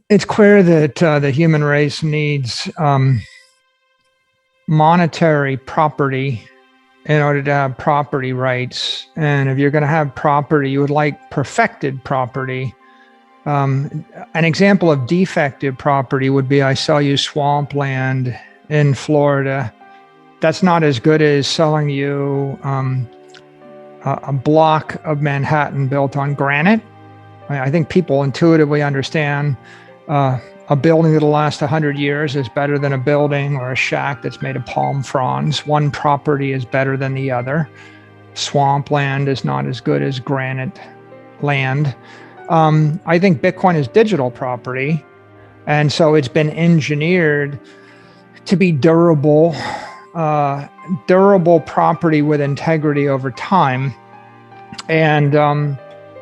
It's clear that the human race needs monetary property in order to have property rights. And if you're going to have property, you would like perfected property. An example of defective property would be I sell you swampland in Florida. That's not as good as selling you a block of Manhattan built on granite. I think people intuitively understand a building that'll last 100 years is better than a building or a shack that's made of palm fronds. One property is better than the other. Swampland is not as good as granite land. I think Bitcoin is digital property, and so it's been engineered to be durable property with integrity over time. And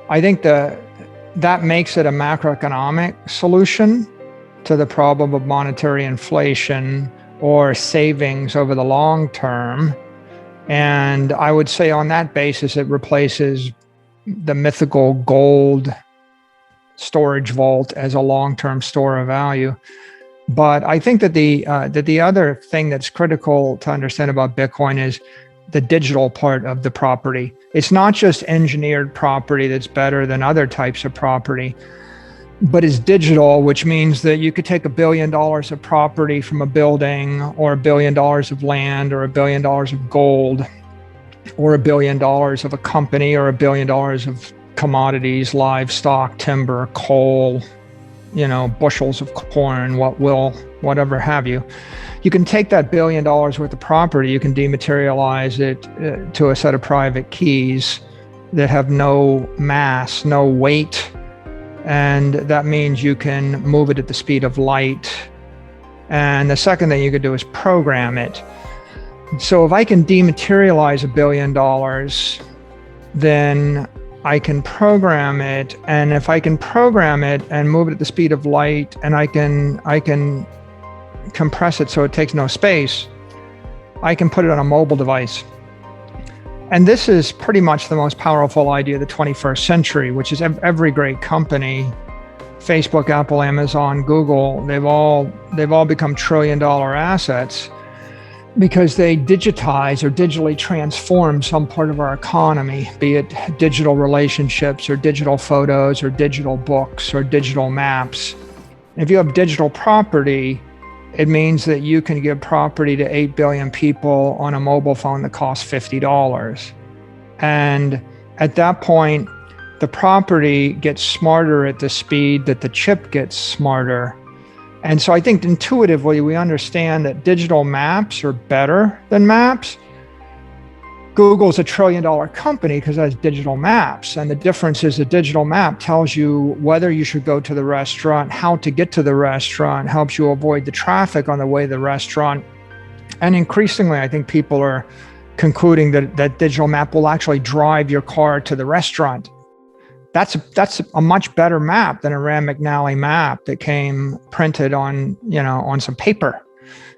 I think that makes it a macroeconomic solution to the problem of monetary inflation or savings over the long term. And I would say on that basis, it replaces the mythical gold storage vault as a long-term store of value. But I think that the other thing that's critical to understand about Bitcoin is the digital part of the property. It's not just engineered property that's better than other types of property, but it's digital, which means that you could take $1 billion of property from a building, or $1 billion of land, or $1 billion of gold, or $1 billion of a company, or $1 billion of commodities, livestock, timber, coal, bushels of corn, whatever have you. You can take that $1 billion worth of property, you can dematerialize it to a set of private keys that have no mass, no weight. And that means you can move it at the speed of light. And the second thing you could do is program it. So if I can dematerialize $1 billion, then I can program it. And if I can program it and move it at the speed of light, and I can compress it so it takes no space, I can put it on a mobile device. And this is pretty much the most powerful idea of the 21st century, which is every great company, Facebook, Apple, Amazon, Google, they've all become $1 trillion assets because they digitize or digitally transform some part of our economy, be it digital relationships or digital photos or digital books or digital maps. If you have digital property, it means that you can give property to 8 billion people on a mobile phone that costs $50. And at that point, the property gets smarter at the speed that the chip gets smarter. And so I think intuitively we understand that digital maps are better than maps. Google's a $1 trillion company because it has digital maps. And the difference is the digital map tells you whether you should go to the restaurant, how to get to the restaurant, helps you avoid the traffic on the way to the restaurant. And increasingly, I think people are concluding that digital map will actually drive your car to the restaurant. That's a much better map than a Rand McNally map that came printed on some paper.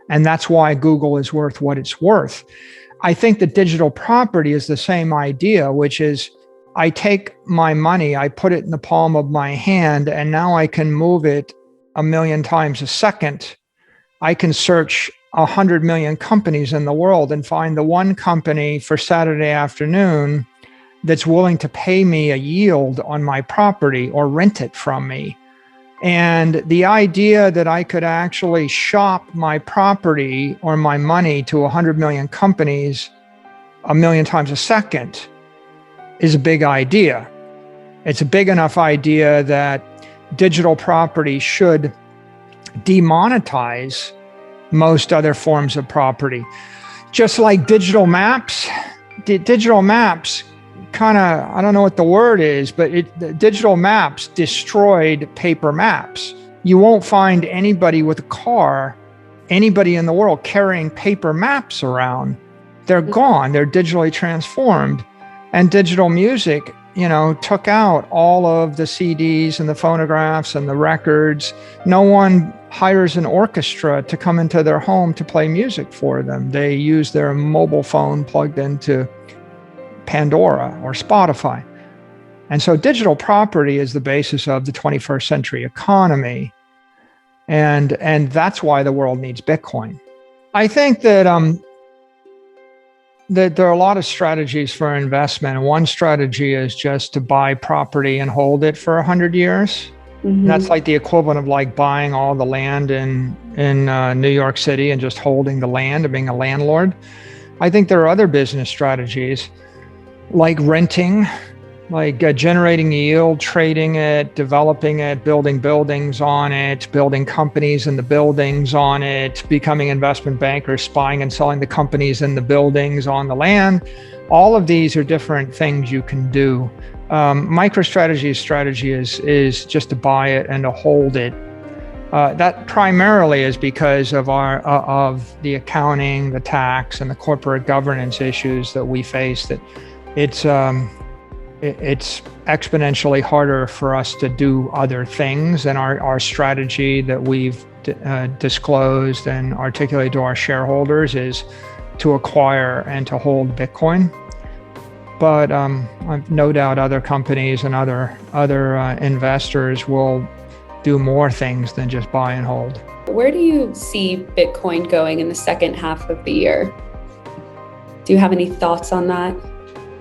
And that's why Google is worth what it's worth. I think the digital property is the same idea, which is I take my money, I put it in the palm of my hand, and now I can move it 1 million times a second. I can search 100 million companies in the world and find the one company for Saturday afternoon that's willing to pay me a yield on my property or rent it from me. And the idea that I could actually shop my property or my money to 100 million companies 1 million times a second is a big idea. It's a big enough idea that digital property should demonetize most other forms of property. Just like digital maps kind of, I don't know what the word is, but digital maps destroyed paper maps. You won't find anybody with a car, anybody in the world carrying paper maps around. They're gone. They're digitally transformed. And digital music, took out all of the CDs and the phonographs and the records. No one hires an orchestra to come into their home to play music for them. They use their mobile phone plugged into Pandora or Spotify. And so digital property is the basis of the 21st century economy. And that's why the world needs Bitcoin. I think that that there are a lot of strategies for investment. One strategy is just to buy property and hold it for 100 years. Mm-hmm. That's like the equivalent of like buying all the land in New York City and just holding the land and being a landlord. I think there are other business strategies like renting, like generating yield, trading it, developing it, building buildings on it, building companies in the buildings on it, becoming investment bankers, buying and selling the companies in the buildings on the land. All of these are different things you can do. MicroStrategy's strategy is just to buy it and to hold it. That primarily is because of of the accounting, the tax, and the corporate governance issues that we face. That it's exponentially harder for us to do other things, and our strategy that we've disclosed and articulated to our shareholders is to acquire and to hold Bitcoin. But I've no doubt other companies and other investors will do more things than just buy and hold. Where do you see Bitcoin going in the second half of the year? Do you have any thoughts on that?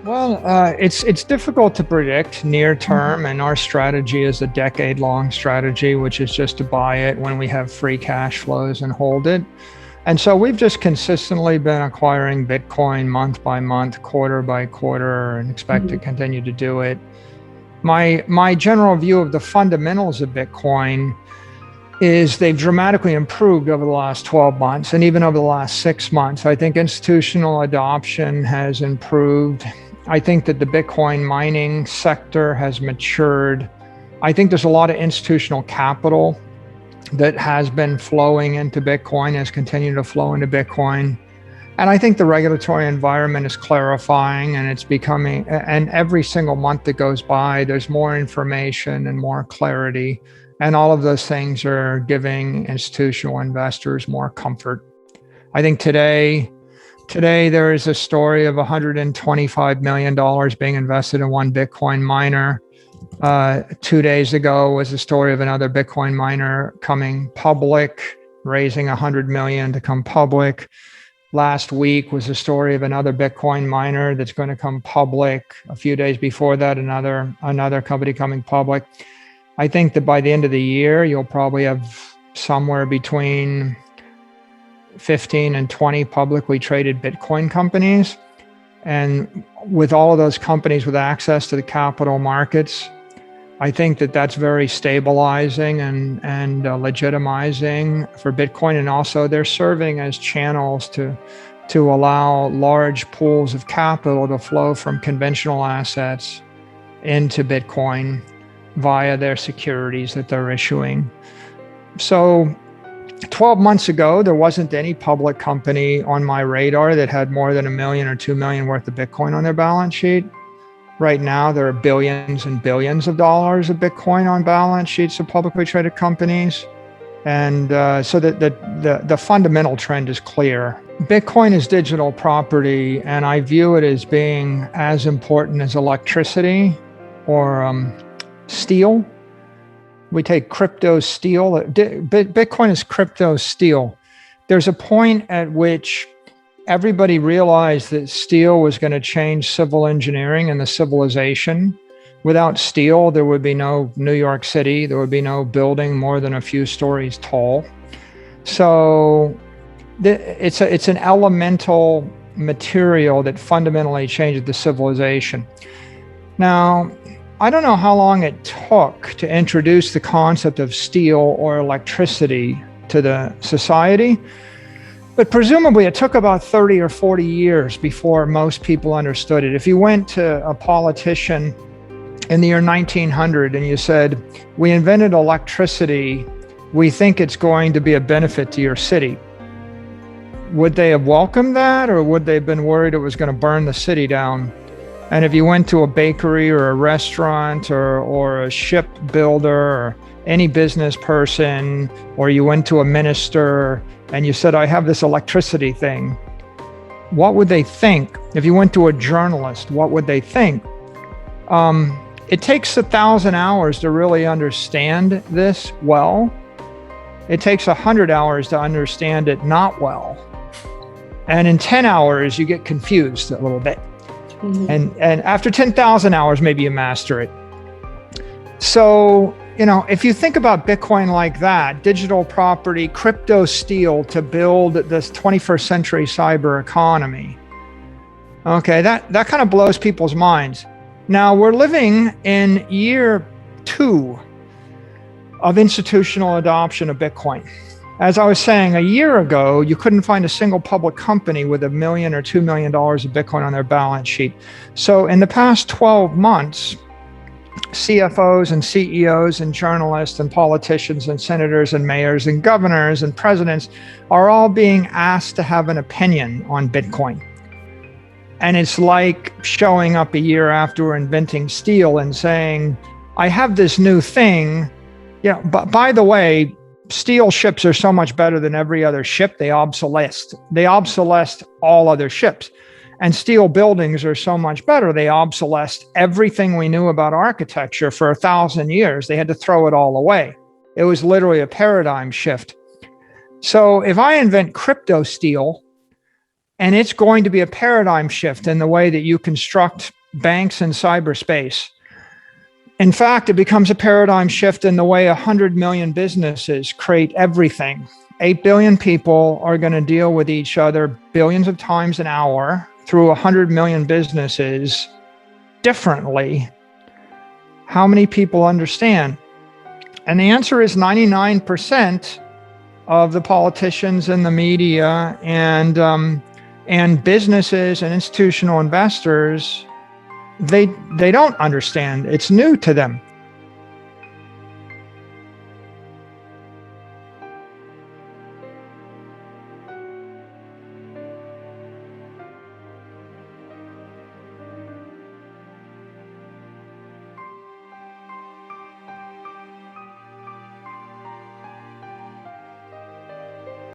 Well, it's difficult to predict near term, and our strategy is a decade-long strategy, which is just to buy it when we have free cash flows and hold it. And so we've just consistently been acquiring Bitcoin month by month, quarter by quarter, and expect to continue to do it. My general view of the fundamentals of Bitcoin is they've dramatically improved over the last 12 months and even over the last 6 months. I think institutional adoption has improved. I think that the Bitcoin mining sector has matured. I think there's a lot of institutional capital that has been flowing into Bitcoin, has continued to flow into Bitcoin. And I think the regulatory environment is clarifying, and it's becoming, and every single month that goes by, there's more information and more clarity. And all of those things are giving institutional investors more comfort. I think today there is a story of $125 million being invested in one Bitcoin miner. 2 days ago was a story of another Bitcoin miner coming public, raising $100 million to come public. Last week was a story of another Bitcoin miner that's going to come public. A few days before that, another company coming public. I think that by the end of the year, you'll probably have somewhere between 15 and 20 publicly traded Bitcoin companies. And with all of those companies with access to the capital markets, I think that that's very stabilizing and legitimizing for Bitcoin. And also they're serving as channels to allow large pools of capital to flow from conventional assets into Bitcoin via their securities that they're issuing. So 12 months ago, there wasn't any public company on my radar that had more than $1 million or $2 million worth of Bitcoin on their balance sheet. Right now, there are billions and billions of dollars of Bitcoin on balance sheets of publicly traded companies. And so the fundamental trend is clear. Bitcoin is digital property, and I view it as being as important as electricity or steel. We take crypto steel. Bitcoin is crypto steel. There's a point at which everybody realized that steel was going to change civil engineering and the civilization. Without steel, there would be no New York City. There would be no building more than a few stories tall. So it's an elemental material that fundamentally changes the civilization. Now, I don't know how long it took to introduce the concept of steel or electricity to the society, but presumably it took about 30 or 40 years before most people understood it. If you went to a politician in the year 1900 and you said, "We invented electricity, we think it's going to be a benefit to your city," would they have welcomed that, or would they have been worried it was going to burn the city down? And if you went to a bakery or a restaurant or a ship builder or any business person, or you went to a minister and you said, "I have this electricity thing," what would they think? If you went to a journalist, what would they think? It takes 1,000 hours to really understand this well. It takes 100 hours to understand it not well. And in 10 hours, you get confused a little bit. And after 10,000 hours, maybe you master it. So, if you think about Bitcoin like that, digital property, crypto steel to build this 21st century cyber economy, okay, that kind of blows people's minds. Now, we're living in year 2 of institutional adoption of Bitcoin. As I was saying, a year ago, you couldn't find a single public company with $1 million or $2 million of Bitcoin on their balance sheet. So in the past 12 months, CFOs and CEOs and journalists and politicians and senators and mayors and governors and presidents are all being asked to have an opinion on Bitcoin. And it's like showing up a year after inventing steel and saying, I have this new thing. But by the way, steel ships are so much better than every other ship. They obsolesced all other ships. And steel buildings are so much better. They obsolesced everything we knew about architecture for 1,000 years. They had to throw it all away. It was literally a paradigm shift. So if I invent crypto steel, and it's going to be a paradigm shift in the way that you construct banks in cyberspace. In fact, it becomes a paradigm shift in the way 100 million businesses create everything. 8 billion people are going to deal with each other billions of times an hour through 100 million businesses differently. How many people understand? And the answer is 99% of the politicians and the media and businesses and institutional investors, they don't understand. It's new to them.